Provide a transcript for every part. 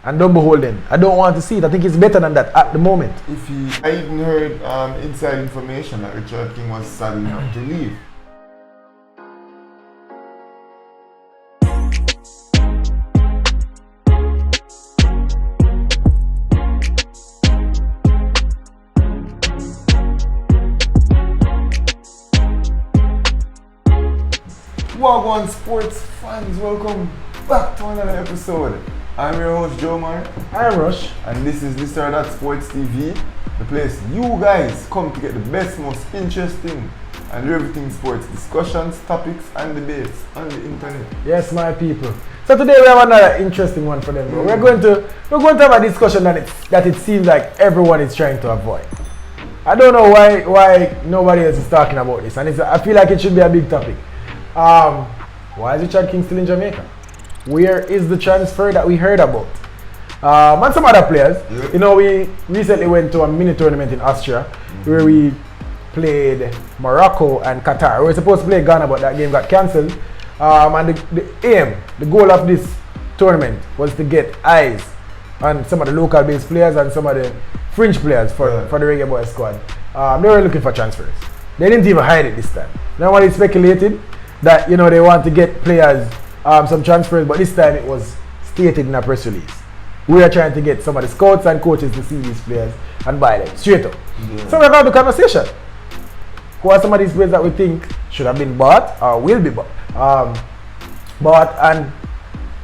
and done beholden. I don't want to see it. I think it's better than that at the moment. I even heard inside information that Richard King was sad enough to leave. Wagwan sports fans, welcome back to another episode. I'm your host Joe Mar. I'm Rush. And this is This or That Sports TV, the place you guys come to get the best, most interesting and everything sports discussions, topics and debates on the internet. Yes, my people. So today we have another interesting one for them, bro. We're going to have a discussion that it seems like everyone is trying to avoid. I don't know why nobody else is talking about this, and I feel like it should be a big topic. Why is Richard King still in Jamaica? Where is the transfer that we heard about? And some other players. Yep. You know, we recently went to a mini tournament in Austria where we played Morocco and Qatar. We were supposed to play Ghana, but that game got cancelled. And the goal of this tournament was to get eyes on some of the local based players and some of the fringe players for the Reggae Boys squad. They were looking for transfers. They didn't even hide it this time. Nobody speculated that, you know, they want to get players some transfers, but this time it was stated in a press release. We are trying to get some of the scouts and coaches to see these players and buy them straight up. Yeah. So we're going to have the conversation. Who are some of these players that we think should have been bought or will be bought? And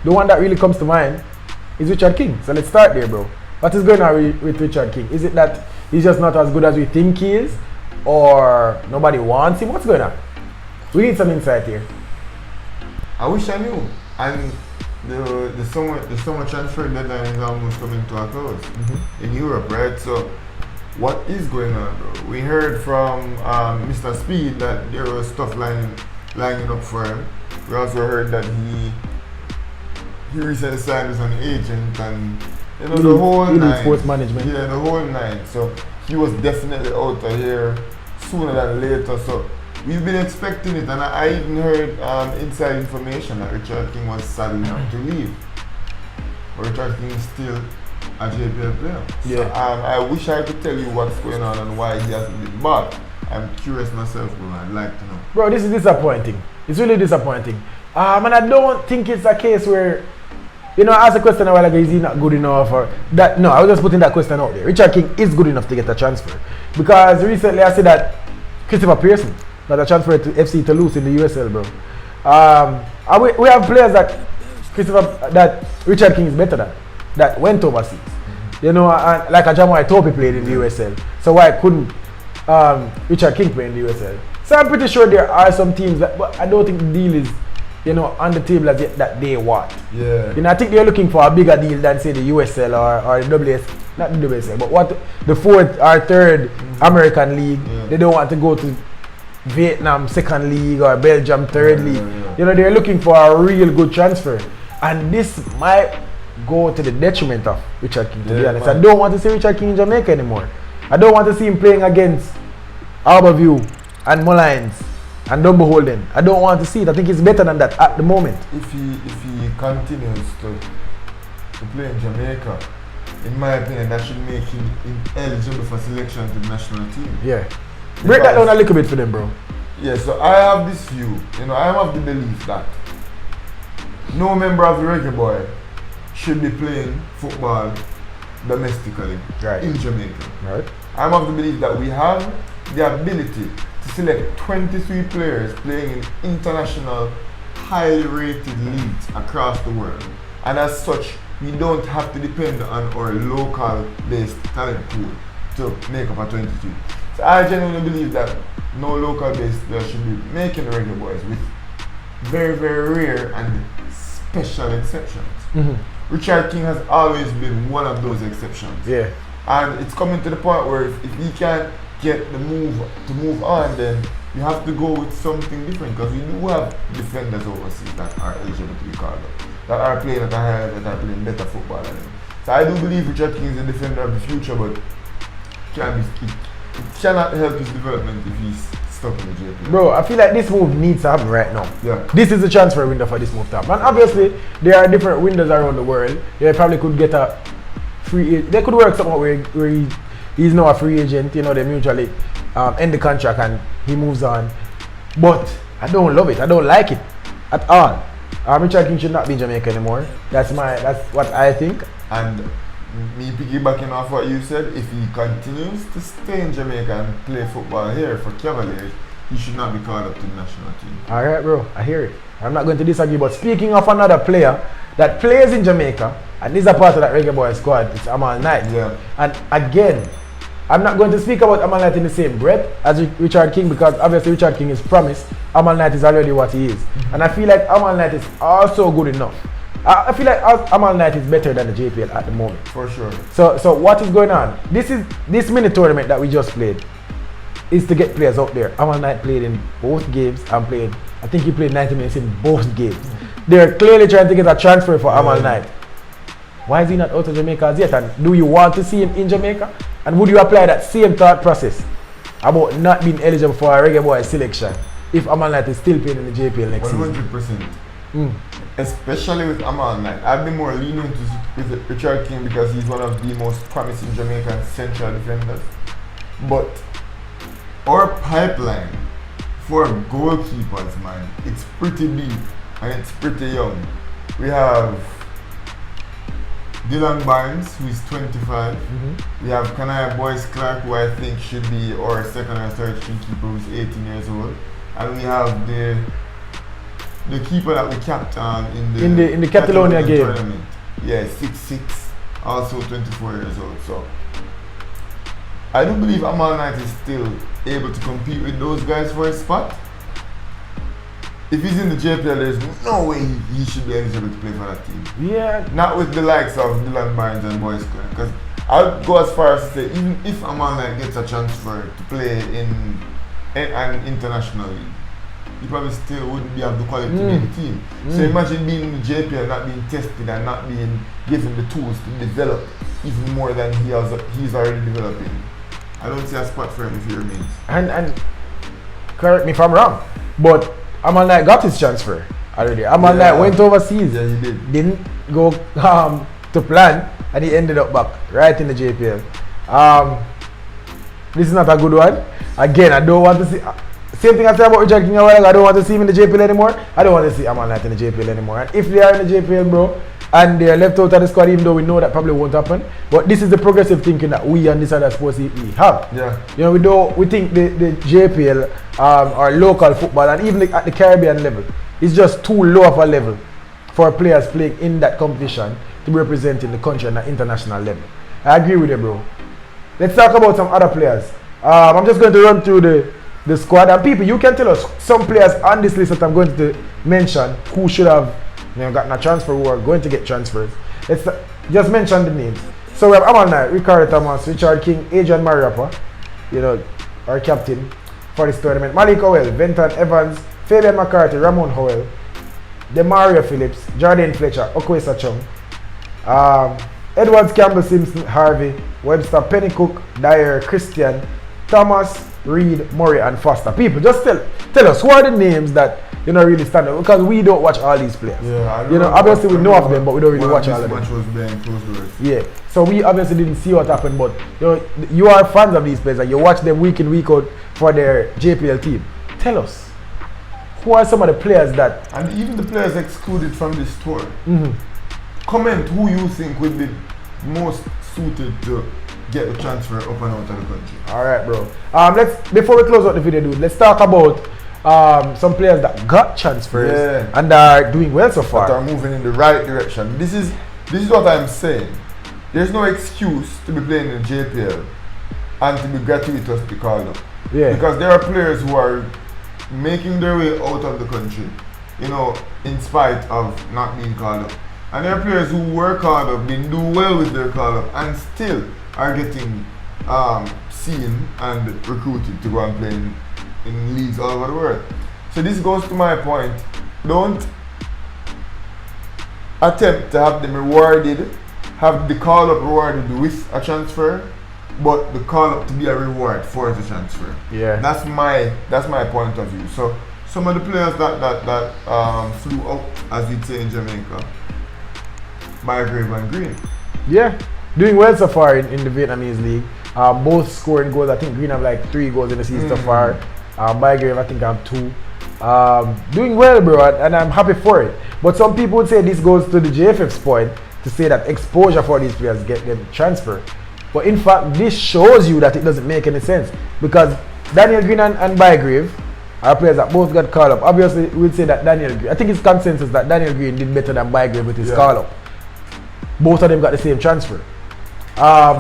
the one that really comes to mind is Richard King. So let's start there, bro. What is going on with Richard King? Is it that he's just not as good as we think he is, or nobody wants him? What's going on? We need some insight here. I wish I knew. And the summer transfer deadline is almost coming to a close in Europe, right? So what is going on, bro? We heard from Mr. Speed that there was stuff lining up for him. We also heard that he recently signed as an agent, and you know the whole nine. Sports management. Yeah, the whole nine. So he was definitely out of here sooner than later. So we've been expecting it, and I even heard inside information that Richard King was sad enough to leave. But Richard King is still a JPL player. Yeah. So, I wish I could tell you what's going on and why he hasn't been bought. I'm curious myself, bro. I'd like to know. Bro, this is disappointing. It's really disappointing. And I don't think it's a case where, you know, I asked a question a while ago, is he not good enough or that? No, I was just putting that question out there. Richard King is good enough to get a transfer. Because recently I said that Christopher Pearson got a transfer to FC Toulouse in the USL, bro. We have players that Richard King is better than, that went overseas. You know, and like a Jamaica Topi played in the USL. So why couldn't Richard King play in the USL? So I'm pretty sure there are some teams that, but I don't think the deal is, you know, on the table as yet that they want. Yeah. You know, I think they're looking for a bigger deal than say the USL or the WS, not the WSL, but what the fourth or third American league. Yeah. They don't want to go to Vietnam second league or Belgium third league. Yeah. You know, they're looking for a real good transfer, and this might go to the detriment of Richard King, to be honest. Man. I don't want to see Richard King in Jamaica anymore. I don't want to see him playing against Harbourview and Mullines and Dumbeholden. I don't want to see it. I think it's better than that at the moment. If he continues to play in Jamaica, in my opinion, that should make him eligible for selection to the national team. Yeah. Break that down a little bit for them, bro. Yeah, so I have this view. You know, I am of the belief that no member of the Reggae Boy should be playing football domestically in Jamaica. Right. I'm of the belief that we have the ability to select 23 players playing in international, highly rated leagues across the world. And as such, we don't have to depend on our local-based talent pool to make up a 22. So I genuinely believe that no local-based player should be making the Reggae Boys, with very, very rare and special exceptions. Richard King has always been one of those exceptions. Yeah. And it's coming to the point where if he can't get the move on, then you have to go with something different, because we do have defenders overseas that are eligible to be called up, that are playing at a higher level, that are playing better football than him. So I do believe Richard King is a defender of the future, but it cannot help his development if he's stuck in the JPL. Bro, I feel like this move needs to happen right now. Yeah. This is the transfer window for this move to happen. And obviously, there are different windows around the world. They probably could get a free. They could work something where he's now a free agent. You know, they mutually end the contract and he moves on. But I don't love it. I don't like it at all. Richard King should not be in Jamaica anymore. That's what I think. And me piggybacking off what you said, if he continues to stay in Jamaica and play football here for Cavaliers, he should not be called up to the national team. Alright, bro, I hear it. I'm not going to disagree, but speaking of another player that plays in Jamaica, and is a part of that Reggae Boy squad, it's Amal Knight. Yeah. And again, I'm not going to speak about Amal Knight in the same breath as Richard King, because obviously Richard King is promised. Amal Knight is already what he is. Mm-hmm. And I feel like Amal Knight is also good enough. I feel like Amal Knight is better than the JPL at the moment. For sure. So what is going on? This mini tournament that we just played is to get players out there. Amal Knight played in both games and I think he played 90 minutes in both games. Mm-hmm. They're clearly trying to get a transfer for Amal Knight. Why is he not out of Jamaica as yet? And do you want to see him in Jamaica? And would you apply that same thought process about not being eligible for a Reggae Boy selection if Amal Knight is still playing in the JPL next season? 100%. Especially with Amal Knight. I'd be more lenient with Richard King because he's one of the most promising Jamaican central defenders. But our pipeline for goalkeepers, man, it's pretty deep and it's pretty young. We have Dylan Barnes, who is 25. Mm-hmm. We have Kanaya Boyce Clark, who I think should be our second or third string keeper, who's 18 years old. And we have the keeper that we capped in the Catalonia game. Tournament. Yeah, 6'6", also 24 years old. So I do believe Amal Knight is still able to compete with those guys for a spot. If he's in the JPL, there's no way he should be eligible to play for that team. Yeah. Not with the likes of Dylan Barnes and Boyce Clark. Because I'll go as far as to say, even if Amal Knight gets a transfer to play in an international league, he probably still wouldn't be of the quality to make the team. So imagine being in the JPL, not being tested and not being given the tools to develop even more than he's already developing. I don't see a spot for him if he remains. And correct me if I'm wrong, but Amal Knight got his transfer already. Amal Knight went overseas. Yeah, he did. Didn't go to plan, and he ended up back right in the JPL. This is not a good one. Again, I don't want to see. Same thing I said about Richard King a while ago. I don't want to see him in the JPL anymore. I don't want to see Amal Knight in the JPL anymore. And if they are in the JPL, bro, and they are left out of the squad, even though we know that probably won't happen, but this is the progressive thinking that we on this side are supposed to have. Yeah. You know, we think the JPL or local football, and even at the Caribbean level, is just too low of a level for players playing in that competition to be representing the country on an international level. I agree with you, bro. Let's talk about some other players. I'm just going to run through the squad, and people, you can tell us some players on this list that I'm going to mention who should have gotten a transfer, who are going to get transfers. Let's just mention the names. So we have Amal Knight, Ricardo Thomas, Richard King, Adrian Mariappa, our captain for this tournament, Malik Howell, Venton Evans, Fabian McCarthy, Ramon Howell, Demario Phillips, Jordan Fletcher, Okwesa Chung, Edwards, Campbell, Simpson, Harvey, Webster, Pennycook, Dyer, Christian, Thomas, Reed, Murray, and Foster. People, just tell us who are the names that really stand out, because we don't watch all these players. Yeah, obviously we know of them, but we don't really watch all of them. Match was behind closed doors. Yeah, so we obviously didn't see what happened, but you are fans of these players and you watch them week in, week out for their JPL team. Tell us, who are some of the players that, and even the players excluded from this tour, comment who you think would be most suited to get the transfer up and out of the country. Alright, bro. Before we close out the video, dude, let's talk about some players that got transfers and are doing well so far. That are moving in the right direction. This is what I'm saying. There's no excuse to be playing in the JPL and to be gratuitous to be called up. Yeah. Because there are players who are making their way out of the country, in spite of not being called up. And there are players who were called up, didn't do well with their call up, and still are getting seen and recruited to go and play in leagues all over the world. So this goes to my point. Don't attempt to have them rewarded, have the call up rewarded with a transfer, but the call up to be a reward for the transfer. Yeah. That's my point of view. So some of the players that flew out, as you'd say in Jamaica, Bygrave and Green. Yeah, doing well so far in the Vietnamese league. Both scoring goals. I think Green have like 3 goals in the season so far. Bygrave I think have 2. Doing well, bro, and I'm happy for it. But some people would say this goes to the JFF's point to say that exposure for these players get them transferred. But in fact, this shows you that it doesn't make any sense, because Daniel Green and Bygrave are players that both got called up. Obviously, we'd say that Daniel Green, I think it's consensus that Daniel Green did better than Bygrave with his call up. Both of them got the same transfer.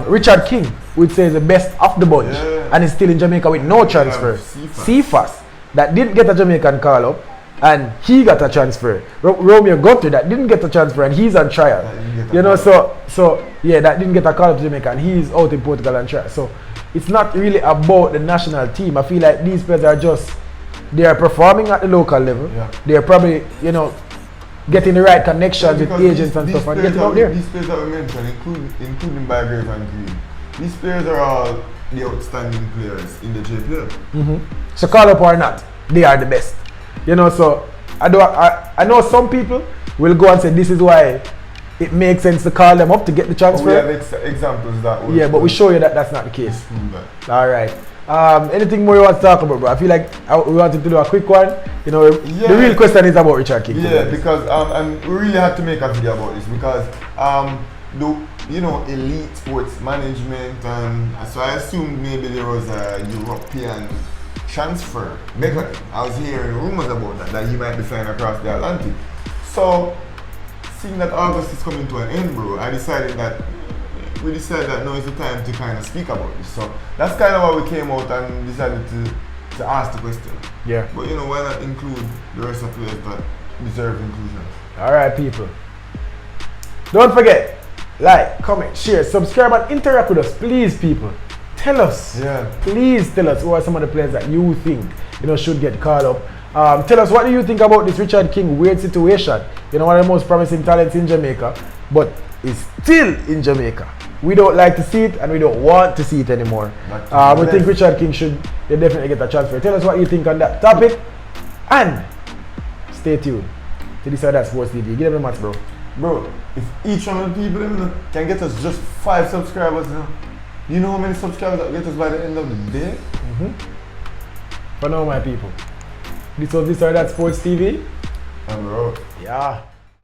Richard King, we'd say, is the best off the bunch, and is still in Jamaica with no transfer. Cephas, that didn't get a Jamaican call up, and he got a transfer. Romeo Guthrie, that didn't get a transfer, and he's on trial. You know, so yeah, that didn't get a call up to Jamaica, and he's out in Portugal on trial. So it's not really about the national team. I feel like these players are just, they are performing at the local level. They are probably, you know, getting the right connections with agents and stuff, and getting out there. These players that we mentioned, including Bygrave and Green, these players are all the outstanding players in the JPL. So call up or not, they are the best. You know, so I know some people will go and say this is why it makes sense to call them up to get the transfer. We have examples that. Yeah, but we show you that that's not the case. All right. Anything more you want to talk about, bro? I feel like we wanted to do a quick one. You know, the real question is about Richard King. Yeah, because and we really had to make a video about this because elite sports management, and so I assumed maybe there was a European transfer. I was hearing rumors about that he might be flying across the Atlantic. So, seeing that August is coming to an end, bro, we decided that now is the time to kind of speak about this. So that's kind of why we came out and decided to ask the question. Yeah. But why not include the rest of the players that deserve inclusion? All right, people. Don't forget, like, comment, share, subscribe, and interact with us, please, people. Tell us. Yeah. Please tell us who are some of the players that you think should get called up. Tell us, what do you think about this Richard King weird situation? One of the most promising talents in Jamaica, but is still in Jamaica. We don't like to see it, and we don't want to see it anymore. We think Richard King should definitely get a transfer. Tell us what you think on that topic, and stay tuned to This or That Sports TV. Give them a match, bro. Bro, if each one of the people can get us just 5 subscribers now, you know how many subscribers that get us by the end of the day? For now, my people, this was This or That Sports TV. And bro. Yeah.